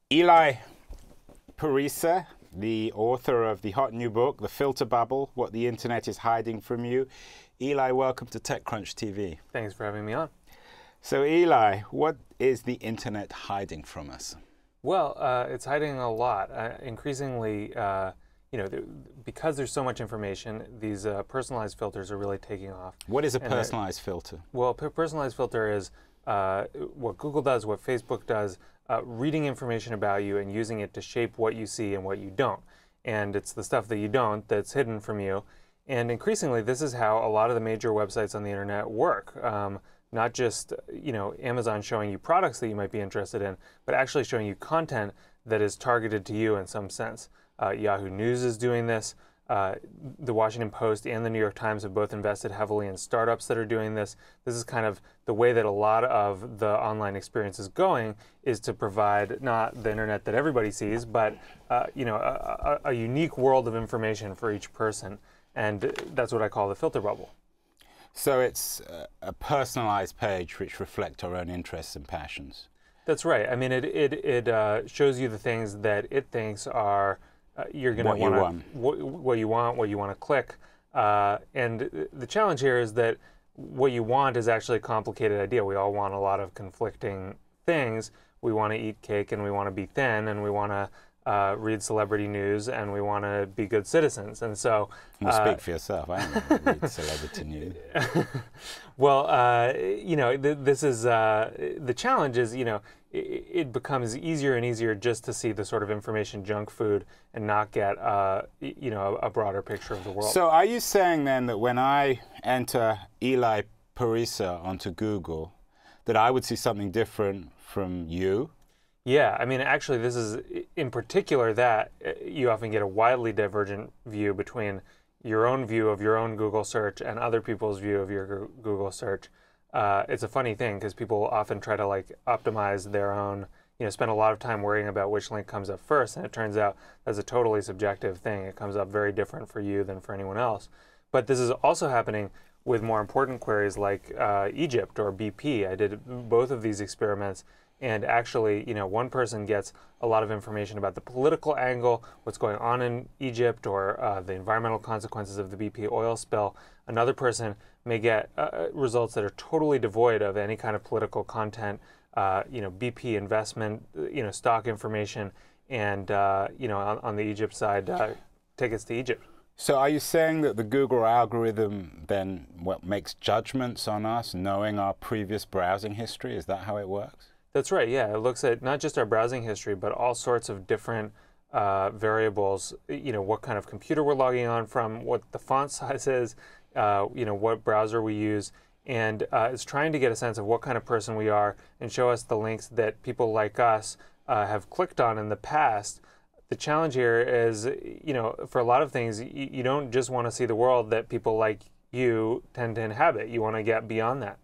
Eli Pariser, the author of the hot new book, The Filter Bubble, What the Internet is Hiding from You. Eli, welcome to TechCrunch TV. Thanks for having me on. So Eli, what is the internet hiding from us? Well, it's hiding a lot. Increasingly, because there's so much information, these personalized filters are really taking off. What is a personalized filter? Well, a personalized filter is what Google does, what Facebook does, reading information about you and using it to shape what you see and what you don't. And it's the stuff that you don't that's hidden from you. And increasingly, this is how a lot of the major websites on the internet work. Not just Amazon showing you products that you might be interested in, but actually showing you content that is targeted to you in some sense. Yahoo News is doing this. The Washington Post and the New York Times have both invested heavily in startups that are doing this. This is kind of the way that a lot of the online experience is going, is to provide not the internet that everybody sees, but a unique world of information for each person. And that's what I call the filter bubble. So it's a personalized page which reflects our own interests and passions. That's right. I mean, it shows you the things that it thinks are you're going to want what you want to click. And the challenge here is that what you want is actually a complicated idea. We all want a lot of conflicting things. We want to eat cake and we want to be thin and we want to read celebrity news, and we want to be good citizens. And so, well, speak for yourself. I don't read celebrity news. Well, this is the challenge. Is it becomes easier and easier just to see the sort of information junk food and not get a broader picture of the world. So, are you saying then that when I enter Eli Pariser onto Google, that I would see something different from you? Yeah, I mean, actually, this is in particular that you often get a widely divergent view between your own view of your own Google search and other people's view of your Google search. It's a funny thing because people often try to optimize their own, spend a lot of time worrying about which link comes up first, and it turns out that's a totally subjective thing. It comes up very different for you than for anyone else. But this is also happening with more important queries like Egypt or BP. I did both of these experiments. And actually, one person gets a lot of information about the political angle, what's going on in Egypt, or the environmental consequences of the BP oil spill. Another person may get results that are totally devoid of any kind of political content, BP investment, stock information, and, on the Egypt side, tickets to Egypt. So are you saying that the Google algorithm then makes judgments on us, knowing our previous browsing history? Is that how it works? That's right, yeah. It looks at not just our browsing history, but all sorts of different variables, what kind of computer we're logging on from, what the font size is, what browser we use, and it's trying to get a sense of what kind of person we are and show us the links that people like us have clicked on in the past. The challenge here is, for a lot of things, you don't just want to see the world that people like you tend to inhabit. You want to get beyond that.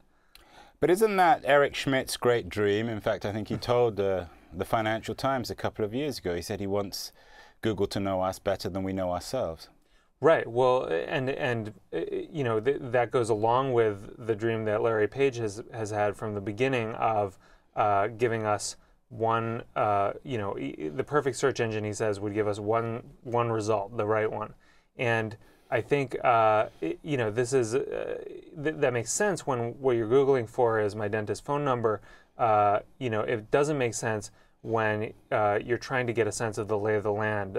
But isn't that Eric Schmidts' great dream? In fact, I think he told the Financial Times a couple of years ago, he said he wants Google to know us better than we know ourselves. Right. Well, and that goes along with the dream that Larry Page has had from the beginning of giving us one, the perfect search engine, he says, would give us one result, the right one. And I think this is that makes sense when what you're Googling for is my dentist phone number. It doesn't make sense when you're trying to get a sense of the lay of the land.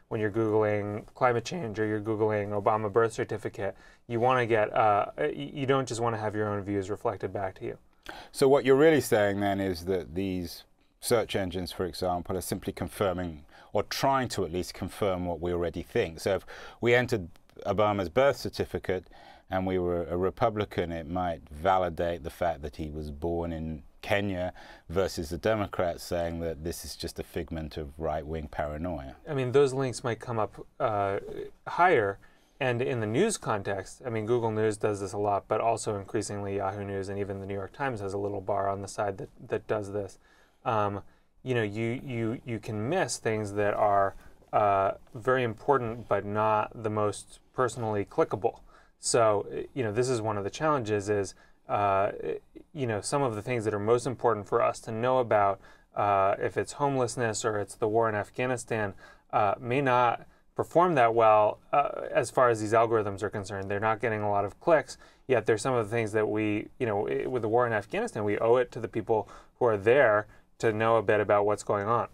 When you're Googling climate change or you're Googling Obama birth certificate, you want to get you don't just want to have your own views reflected back to you. So what you're really saying then is that these search engines, for example, are simply confirming or trying to at least confirm what we already think. So if we entered Obama's birth certificate and we were a Republican, it might validate the fact that he was born in Kenya versus the Democrats saying that this is just a figment of right-wing paranoia. I mean, those links might come up higher. And in the news context, I mean, Google News does this a lot, but also increasingly Yahoo News and even the New York Times has a little bar on the side that does this. You can miss things that are very important, but not the most personally clickable. So, this is one of the challenges is, some of the things that are most important for us to know about if it's homelessness or it's the war in Afghanistan, may not perform that well as far as these algorithms are concerned. They're not getting a lot of clicks, yet there's some of the things that we, with the war in Afghanistan, we owe it to the people who are there to know a bit about what's going on.